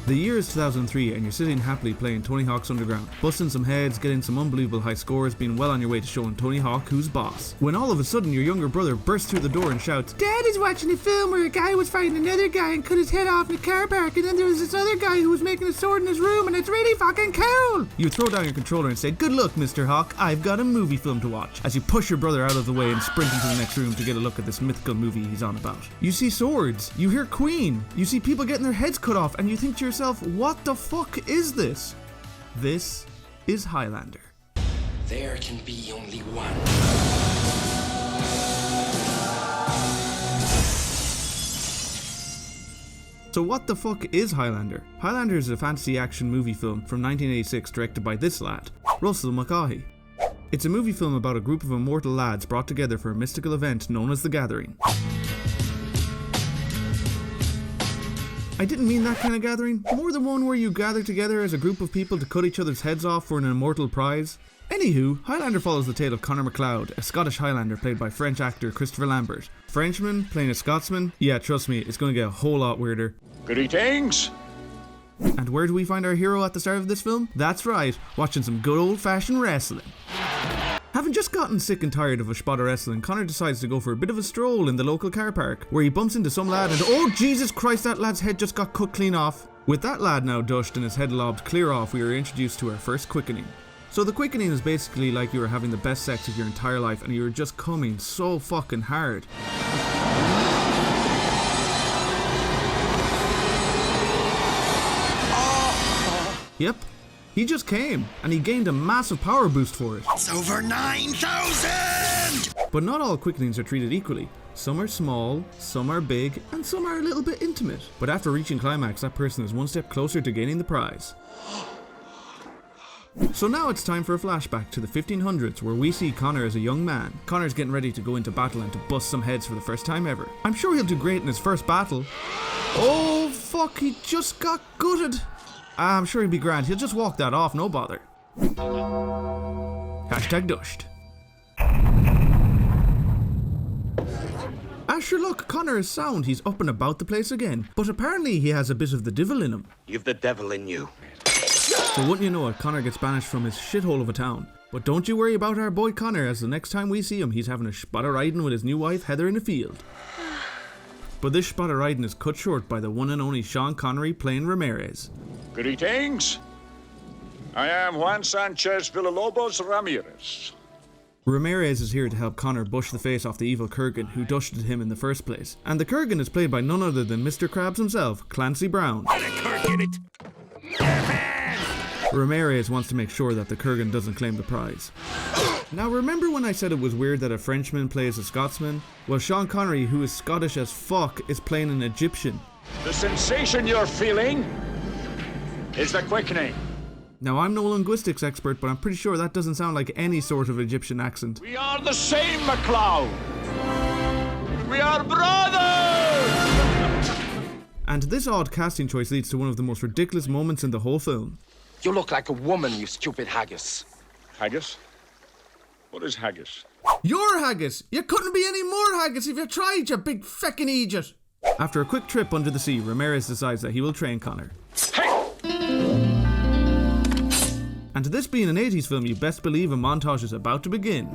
The year is 2003 and you're sitting happily playing Tony Hawk's Underground, busting some heads, getting some unbelievable high scores, being well on your way to showing Tony Hawk who's boss. When all of a sudden your younger brother bursts through the door and shouts, "Dad is watching a film where a guy was fighting another guy and cut his head off in a car park, and then there was this other guy who was making a sword in his room and it's really fucking cool!" You throw down your controller and say, "Good luck, Mr. Hawk, I've got a movie film to watch," as you push your brother out of the way and sprint into the next room to get a look at this mythical movie he's on about. You see swords, you hear Queen, you see people getting their heads cut off, and you think to yourself, what the fuck is this? This is Highlander. There can be only one. So what the fuck is Highlander? Highlander is a fantasy action movie film from 1986 directed by this lad, Russell Mulcahy. It's a movie film about a group of immortal lads brought together for a mystical event known as the Gathering. I didn't mean that kind of gathering, more the one where you gather together as a group of people to cut each other's heads off for an immortal prize. Anywho, Highlander follows the tale of Conor MacLeod, a Scottish Highlander played by French actor Christopher Lambert. Frenchman playing a Scotsman? Yeah, trust me, it's going to get a whole lot weirder. Greetings! And where do we find our hero at the start of this film? That's right, watching some good old-fashioned wrestling. Having just gotten sick and tired of a spot of wrestling, Conor decides to go for a bit of a stroll in the local car park, where he bumps into some lad and oh Jesus Christ, that lad's head just got cut clean off. With that lad now dushed and his head lobbed clear off, we are introduced to our first quickening. So the quickening is basically like you were having the best sex of your entire life and you were just coming so fucking hard. Yep. He just came, and he gained a massive power boost for it. It's over 9,000! But not all quickenings are treated equally. Some are small, some are big, and some are a little bit intimate. But after reaching climax, that person is one step closer to gaining the prize. So now it's time for a flashback to the 1500s where we see Conor as a young man. Conor's getting ready to go into battle and to bust some heads for the first time ever. I'm sure he'll do great in his first battle. Oh fuck, he just got gutted. I'm sure he'll be grand, he'll just walk that off, no bother. Hashtag dushed. Sure look, Conor is sound, he's up and about the place again. But apparently he has a bit of the devil in him. You've the devil in you. So wouldn't you know it, Conor gets banished from his shithole of a town. But don't you worry about our boy Conor, as the next time we see him he's having a spot of riding with his new wife Heather in a field. But this spot of riding is cut short by the one and only Sean Connery playing Ramirez. Greetings. I am Juan Sanchez Villalobos Ramirez. Ramirez is here to help Conor bush the face off the evil Kurgan who dusted him in the first place. And the Kurgan is played by none other than Mr. Krabs himself, Clancy Brown. Ramirez wants to make sure that the Kurgan doesn't claim the prize. Now remember when I said it was weird that a Frenchman plays a Scotsman? Well, Sean Connery, who is Scottish as fuck, is playing an Egyptian. The sensation you're feeling is the quickening. Now I'm no linguistics expert, but I'm pretty sure that doesn't sound like any sort of Egyptian accent. We are the same, MacLeod. We are brothers! And this odd casting choice leads to one of the most ridiculous moments in the whole film. You look like a woman, you stupid haggis. Haggis? What is haggis? You're haggis! You couldn't be any more haggis if you tried, you big feckin' idiot! After a quick trip under the sea, Ramirez decides that he will train Conor. Hey! And this being an 80s film, you best believe a montage is about to begin.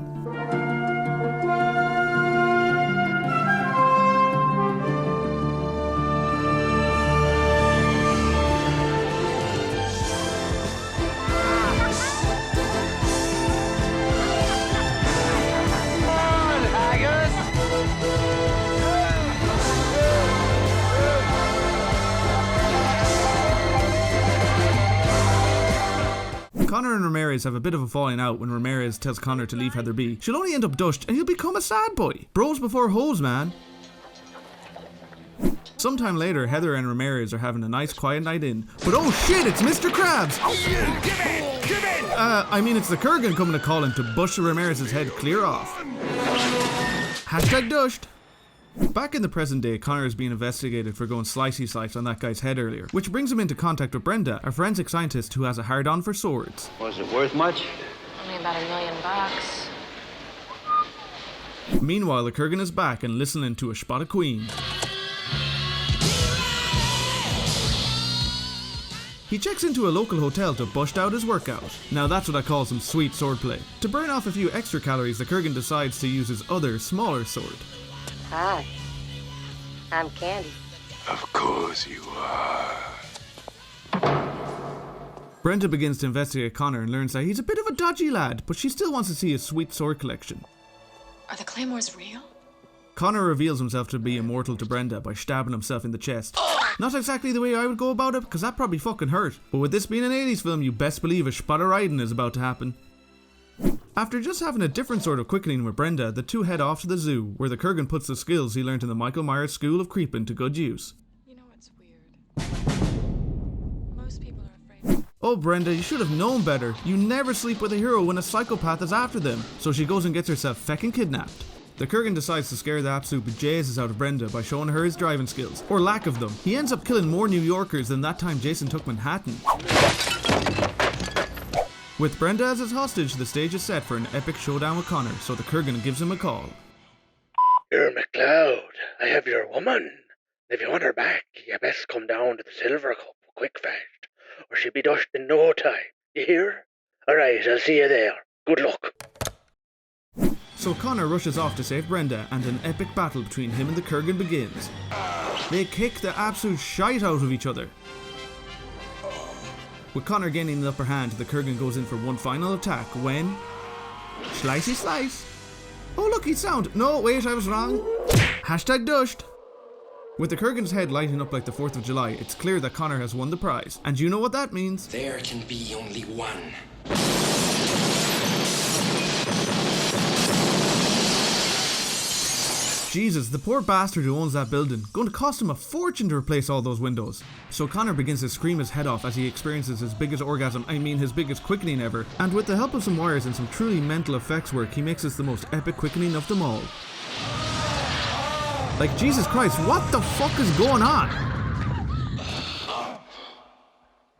Conor and Ramirez have a bit of a falling out when Ramirez tells Conor to leave Heather be. She'll only end up dushed and he'll become a sad boy. Bros before hoes, man. Sometime later, Heather and Ramirez are having a nice quiet night in. But oh shit, it's Mr. Krabs! Give in! Give in! I mean it's the Kurgan coming to call him to bush Ramirez's head clear off. Hashtag dushed. Back in the present day, Conor is being investigated for going slicey slice on that guy's head earlier, which brings him into contact with Brenda, a forensic scientist who has a hard-on for swords. Was it worth much? Only about $1 million. Meanwhile, the Kurgan is back and listening to a spot of Queen. He checks into a local hotel to bust out his workout. Now that's what I call some sweet swordplay. To burn off a few extra calories, the Kurgan decides to use his other, smaller sword. Hi, I'm Candy. Of course you are. Brenda begins to investigate Connor and learns that he's a bit of a dodgy lad, but she still wants to see his sweet sword collection. Are the claymores real? Connor reveals himself to be immortal to Brenda by stabbing himself in the chest. Not exactly the way I would go about it, because that probably fucking hurt. But with this being an 80s film, you best believe a spot of riding is about to happen. After just having a different sort of quickening with Brenda, the two head off to the zoo, where the Kurgan puts the skills he learned in the Michael Myers School of Creeping to good use. You know what's weird? Most people are afraid. Oh Brenda, you should have known better. You never sleep with a hero when a psychopath is after them. So she goes and gets herself feckin' kidnapped. The Kurgan decides to scare the absolute bejesus out of Brenda by showing her his driving skills, or lack of them. He ends up killing more New Yorkers than that time Jason took Manhattan. With Brenda as his hostage, the stage is set for an epic showdown with Connor, so the Kurgan gives him a call. You're McLeod. I have your woman. If you want her back, you best come down to the Silver Cup quick fast, or she'll be dushed in no time. You hear? Alright, I'll see you there. Good luck. So Connor rushes off to save Brenda, and an epic battle between him and the Kurgan begins. They kick the absolute shite out of each other. With Connor gaining the upper hand, the Kurgan goes in for one final attack when... Slicey slice! Oh look, he's sound! No, wait, I was wrong! Hashtag dushed! With the Kurgan's head lighting up like the 4th of July, it's clear that Connor has won the prize. And you know what that means? There can be only one. Jesus, the poor bastard who owns that building. Going to cost him a fortune to replace all those windows. So Connor begins to scream his head off as he experiences his biggest orgasm, his biggest quickening ever. And with the help of some wires and some truly mental effects work, he makes this the most epic quickening of them all. Like, Jesus Christ, what the fuck is going on?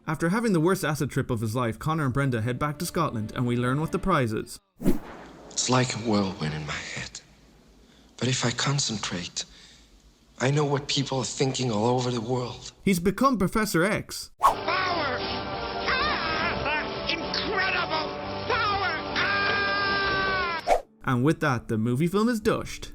After having the worst acid trip of his life, Connor and Brenda head back to Scotland and we learn what the prize is. It's like a whirlwind in my head. But if I concentrate, I know what people are thinking all over the world. He's become Professor X. Power! Ah! Incredible power! Ah! And with that, the movie film is dushed.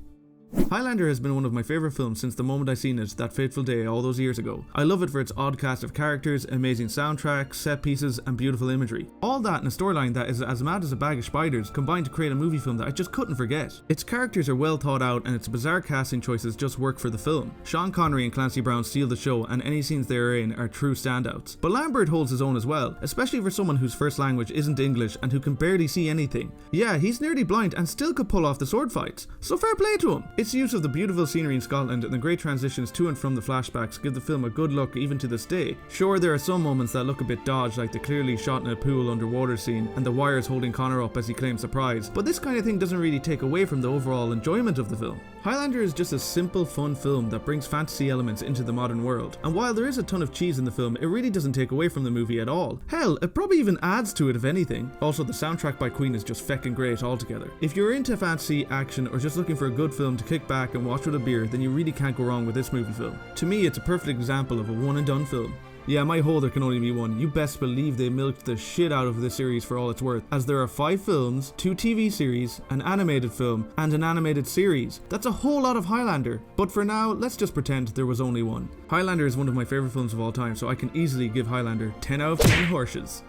Highlander has been one of my favourite films since the moment I seen it that fateful day all those years ago. I love it for its odd cast of characters, amazing soundtrack, set pieces and beautiful imagery. All that in a storyline that is as mad as a bag of spiders combined to create a movie film that I just couldn't forget. Its characters are well thought out and its bizarre casting choices just work for the film. Sean Connery and Clancy Brown steal the show and any scenes they are in are true standouts. But Lambert holds his own as well, especially for someone whose first language isn't English and who can barely see anything. Yeah, he's nearly blind and still could pull off the sword fights, so fair play to him. Its use of the beautiful scenery in Scotland and the great transitions to and from the flashbacks give the film a good look even to this day. Sure, there are some moments that look a bit dodged, like the clearly shot in a pool underwater scene and the wires holding Connor up as he claims the prize, but this kind of thing doesn't really take away from the overall enjoyment of the film. Highlander is just a simple, fun film that brings fantasy elements into the modern world, and while there is a ton of cheese in the film, it really doesn't take away from the movie at all. Hell, it probably even adds to it if anything. Also, the soundtrack by Queen is just feckin' great altogether. If you're into fantasy, action, or just looking for a good film to kick back and watch with a beer, then you really can't go wrong with this movie film. To me, it's a perfect example of a one and done film. Yeah, my whole there can only be one. You best believe they milked the shit out of this series for all it's worth, as there are 5 films, 2 TV series, an animated film, and an animated series. That's a whole lot of Highlander. But for now, let's just pretend there was only one. Highlander is one of my favourite films of all time, so I can easily give Highlander 10 out of 10 Horshes.